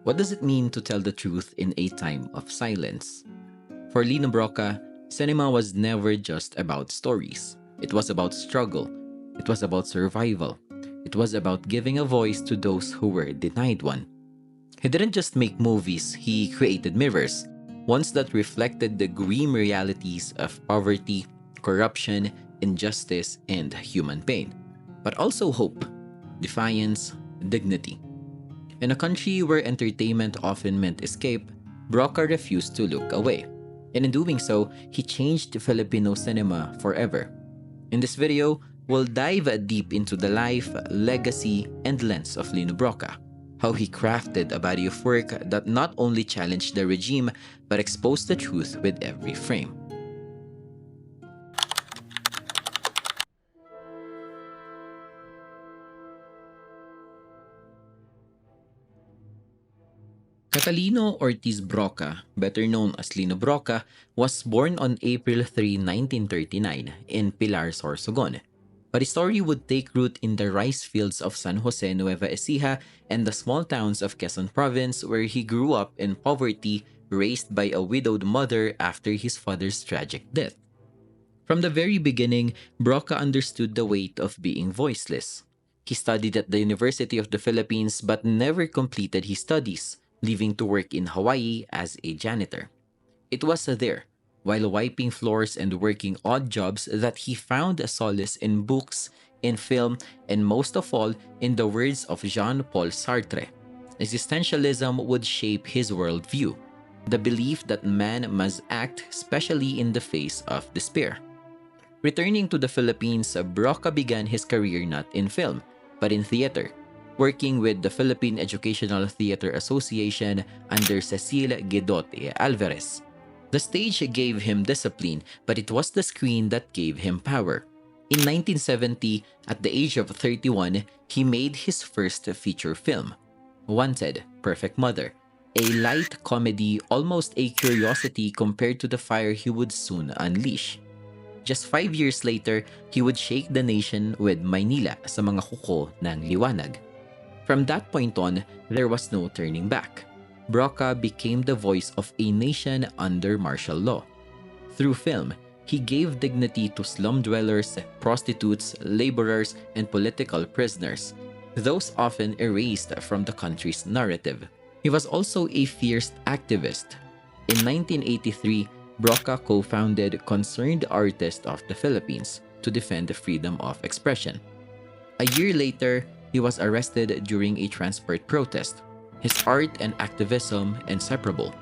What does it mean to tell the truth in a time of silence? For Lino Brocka, cinema was never just about stories. It was about struggle. It was about survival. It was about giving a voice to those who were denied one. He didn't just make movies, he created mirrors, ones that reflected the grim realities of poverty, corruption, injustice, and human pain, but also hope, defiance, dignity. In a country where entertainment often meant escape, Brocka refused to look away. And in doing so, he changed Filipino cinema forever. In this video, we'll dive deep into the life, legacy, and lens of Lino Brocka, how he crafted a body of work that not only challenged the regime but exposed the truth with every frame. Catalino Ortiz Brocka, better known as Lino Brocka, was born on April 3, 1939 in Pilar, Sorsogon. But his story would take root in the rice fields of San Jose, Nueva Ecija, and the small towns of Quezon Province where he grew up in poverty, raised by a widowed mother after his father's tragic death. From the very beginning, Brocka understood the weight of being voiceless. He studied at the University of the Philippines but never completed his studies, leaving to work in Hawaii as a janitor. It was there, while wiping floors and working odd jobs, that he found a solace in books, in film, and most of all, in the words of Jean-Paul Sartre. Existentialism would shape his worldview, the belief that man must act, especially in the face of despair. Returning to the Philippines, Brocka began his career not in film, but in theater, working with the Philippine Educational Theater Association under Cecil Guidote Alvarez. The stage gave him discipline, but it was the screen that gave him power. In 1970, at the age of 31, he made his first feature film, Wanted, Perfect Mother, a light comedy, almost a curiosity compared to the fire he would soon unleash. Just 5 years later, he would shake the nation with Maynila sa mga kuko ng liwanag. From that point on, there was no turning back. Brocka became the voice of a nation under martial law. Through film, he gave dignity to slum dwellers, prostitutes, laborers, and political prisoners, those often erased from the country's narrative. He was also a fierce activist. In 1983, Brocka co-founded Concerned Artists of the Philippines to defend the freedom of expression. A year later, he was arrested during a transport protest. His art and activism inseparable.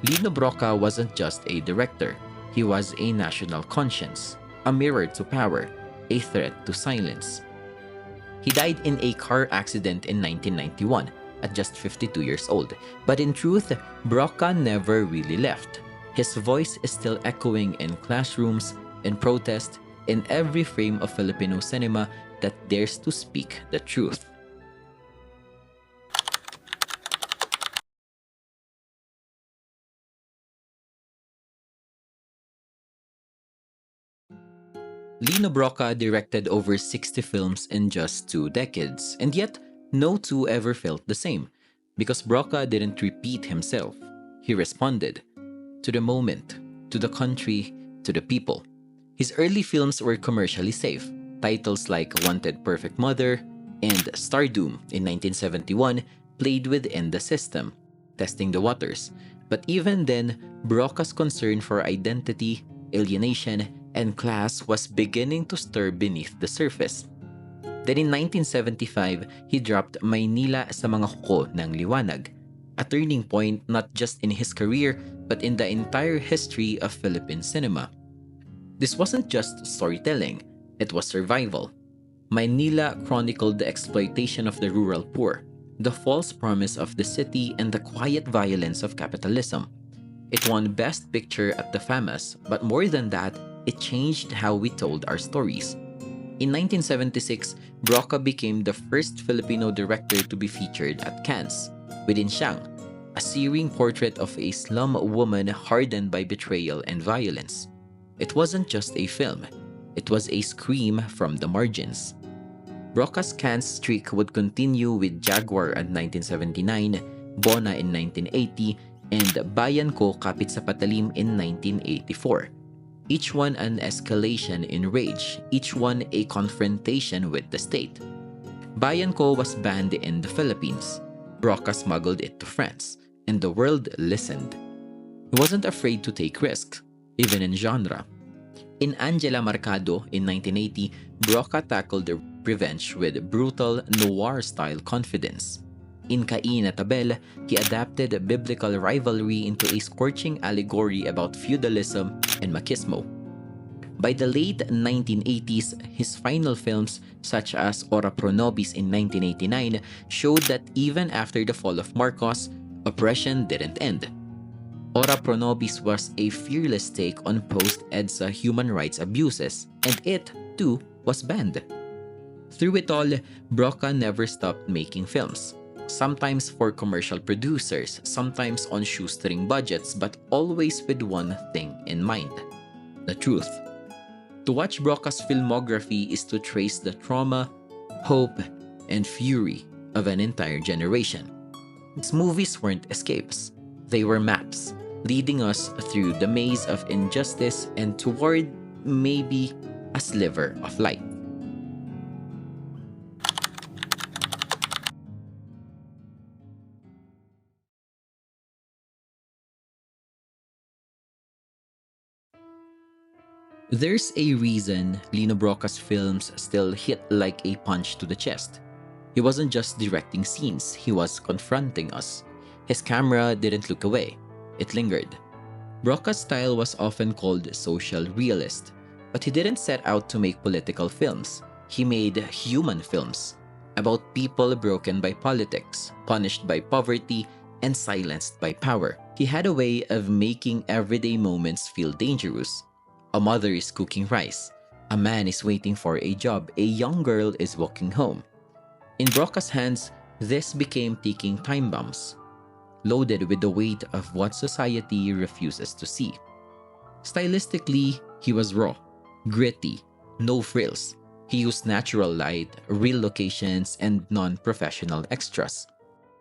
Lino Brocka wasn't just a director. He was a national conscience, a mirror to power, a threat to silence. He died in a car accident in 1991 at just 52 years old. But in truth, Brocka never really left. His voice is still echoing in classrooms, in protest, in every frame of Filipino cinema that dares to speak the truth. Lino Brocka directed over 60 films in just 2 decades, and yet no two ever felt the same, because Brocka didn't repeat himself. He responded to the moment, to the country, to the people. His early films were commercially safe. Titles like Wanted, Perfect Mother and Stardom in 1971 played within the system, testing the waters. But even then, Brocka's concern for identity, alienation, and class was beginning to stir beneath the surface. Then in 1975, he dropped Maynila sa mga kuko ng liwanag, a turning point not just in his career but in the entire history of Philippine cinema. This wasn't just storytelling, it was survival. Maynila chronicled the exploitation of the rural poor, the false promise of the city, and the quiet violence of capitalism. It won Best Picture at the FAMAS, but more than that, it changed how we told our stories. In 1976, Brocka became the first Filipino director to be featured at Cannes, with Insyang, a searing portrait of a slum woman hardened by betrayal and violence. It wasn't just a film, it was a scream from the margins. Brocka's Cannes streak would continue with Jaguar in 1979, Bona in 1980, and Bayan Ko Kapit sa Patalim in 1984. Each one an escalation in rage, each one a confrontation with the state. Bayan Ko was banned in the Philippines. Brocka smuggled it to France, and the world listened. He wasn't afraid to take risks, even in genre. In Angela Marcado in 1980, Brocka tackled the revenge with brutal noir-style confidence. In Cain at Abel, he adapted biblical rivalry into a scorching allegory about feudalism and machismo. By the late 1980s, his final films, such as Ora Pro Nobis in 1989, showed that even after the fall of Marcos, oppression didn't end. Ora Pro Nobis was a fearless take on post-EDSA human rights abuses, and it, too, was banned. Through it all, Brocka never stopped making films. Sometimes for commercial producers, sometimes on shoestring budgets, but always with one thing in mind: the truth. To watch Brocka's filmography is to trace the trauma, hope, and fury of an entire generation. His movies weren't escapes. They were maps, leading us through the maze of injustice and toward maybe a sliver of light. There's a reason Lino Brocka's films still hit like a punch to the chest. He wasn't just directing scenes, he was confronting us. His camera didn't look away, it lingered. Brocka's style was often called social realist, but he didn't set out to make political films. He made human films about people broken by politics, punished by poverty, and silenced by power. He had a way of making everyday moments feel dangerous. A mother is cooking rice. A man is waiting for a job. A young girl is walking home. In Brocka's hands, this became ticking time bombs, loaded with the weight of what society refuses to see. Stylistically, he was raw, gritty, no frills. He used natural light, real locations, and non-professional extras.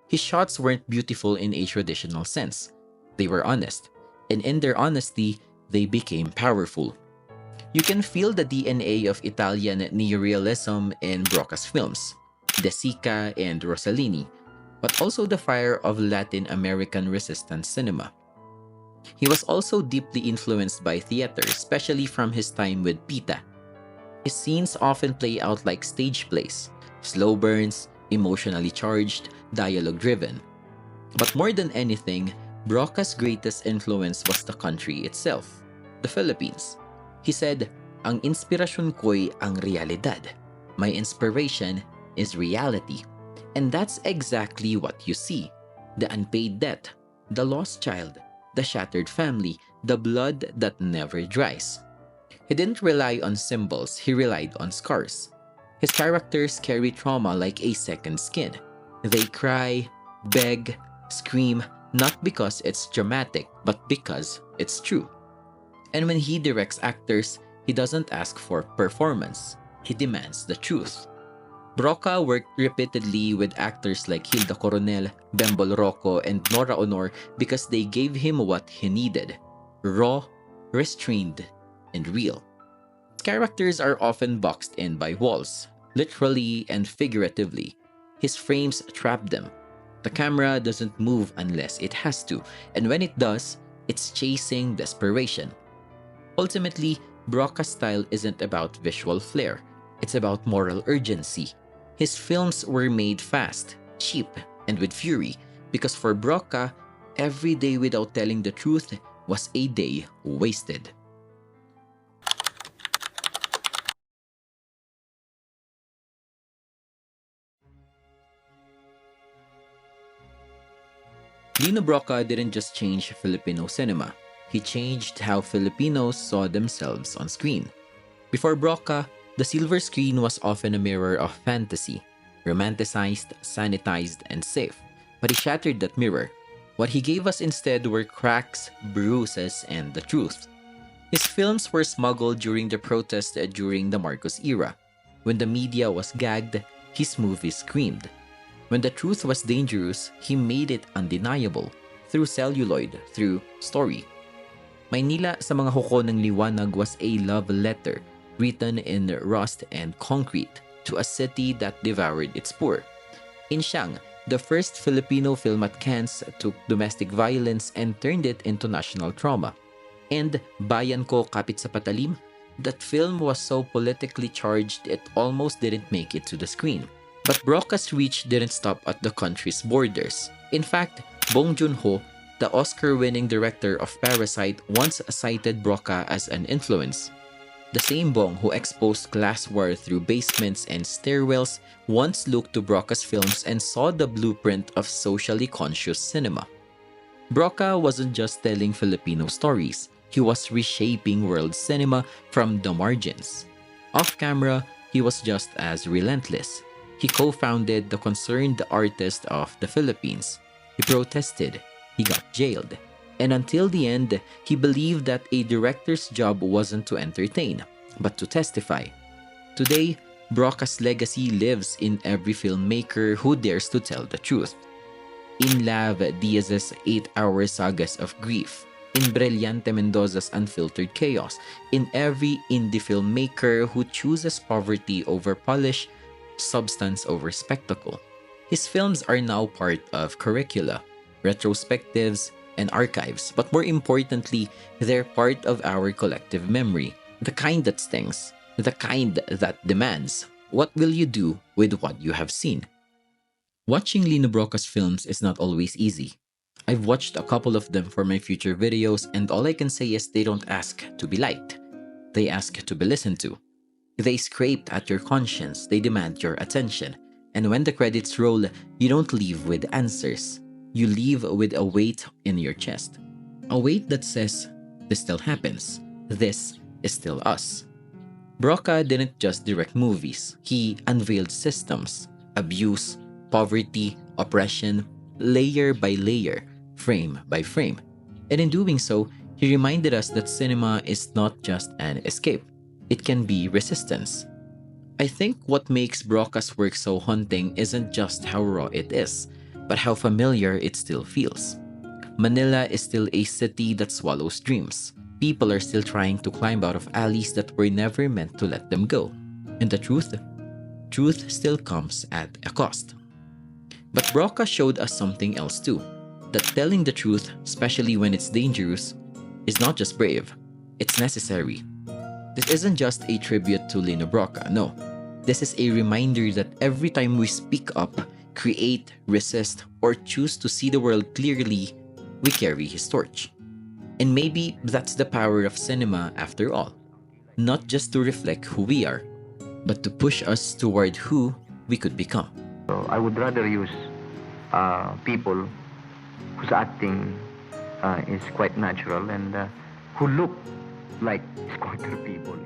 His shots weren't beautiful in a traditional sense. They were honest, and in their honesty, they became powerful. You can feel the DNA of Italian neorealism in Brocka's films, De Sica and Rossellini, but also the fire of Latin American resistance cinema. He was also deeply influenced by theater, especially from his time with Pita. His scenes often play out like stage plays, slow burns, emotionally charged, dialogue-driven. But more than anything, Brocka's greatest influence was the country itself, the Philippines. He said, "Ang inspirasyon ko'y ang realidad. My inspiration is reality." And that's exactly what you see. The unpaid debt, the lost child, the shattered family, the blood that never dries. He didn't rely on symbols, he relied on scars. His characters carry trauma like a second skin. They cry, beg, scream, not because it's dramatic, but because it's true. And when he directs actors, he doesn't ask for performance. He demands the truth. Brocka worked repeatedly with actors like Hilda Coronel, Bembol Rocco, and Nora Honor because they gave him what he needed: raw, restrained, and real. His characters are often boxed in by walls, literally and figuratively. His frames trap them. The camera doesn't move unless it has to, and when it does, it's chasing desperation. Ultimately, Brocka's style isn't about visual flair, it's about moral urgency. His films were made fast, cheap, and with fury, because for Brocka, every day without telling the truth was a day wasted. Lino Brocka didn't just change Filipino cinema, he changed how Filipinos saw themselves on screen. Before Brocka, the silver screen was often a mirror of fantasy, romanticized, sanitized, and safe. But he shattered that mirror. What he gave us instead were cracks, bruises, and the truth. His films were smuggled during the protest during the Marcos era. When the media was gagged, his movies screamed. When the truth was dangerous, he made it undeniable through celluloid, through story. Maynila sa mga huko ng liwanag was a love letter written in rust and concrete to a city that devoured its poor. In Siang, the first Filipino film at Cannes took domestic violence and turned it into national trauma. And Bayan Ko Kapit sa Patalim, that film was so politically charged it almost didn't make it to the screen. But Brocka's reach didn't stop at the country's borders. In fact, Bong Joon-ho, the Oscar-winning director of Parasite, once cited Brocka as an influence. The same Bong who exposed class war through basements and stairwells once looked to Brocka's films and saw the blueprint of socially conscious cinema. Brocka wasn't just telling Filipino stories, he was reshaping world cinema from the margins. Off-camera, he was just as relentless. He co-founded the Concerned Artists of the Philippines. He protested, he got jailed. And until the end, he believed that a director's job wasn't to entertain, but to testify. Today, Brocka's legacy lives in every filmmaker who dares to tell the truth. In Lav Diaz's 8-hour sagas of grief, in Brillante Mendoza's unfiltered chaos, in every indie filmmaker who chooses poverty over polish, substance over spectacle. His films are now part of curricula, retrospectives, and archives, but more importantly, they're part of our collective memory, the kind that stings, the kind that demands, what will you do with what you have seen? Watching Lino Brocka's films is not always easy. I've watched a couple of them for my future videos, and all I can say is they don't ask to be liked. They ask to be listened to. They scrape at your conscience, they demand your attention. And when the credits roll, you don't leave with answers. You leave with a weight in your chest. A weight that says, this still happens. This is still us. Brocka didn't just direct movies. He unveiled systems, abuse, poverty, oppression, layer by layer, frame by frame. And in doing so, he reminded us that cinema is not just an escape. It can be resistance. I think what makes Brocka's work so haunting isn't just how raw it is, but how familiar it still feels. Manila is still a city that swallows dreams. People are still trying to climb out of alleys that were never meant to let them go. And the truth still comes at a cost. But Brocka showed us something else too, that telling the truth, especially when it's dangerous, is not just brave, it's necessary. This isn't just a tribute to Lino Brocka, no. This is a reminder that every time we speak up, create, resist, or choose to see the world clearly, we carry his torch. And maybe that's the power of cinema after all. Not just to reflect who we are, but to push us toward who we could become. So I would rather use people whose acting is quite natural and who look like squatter people.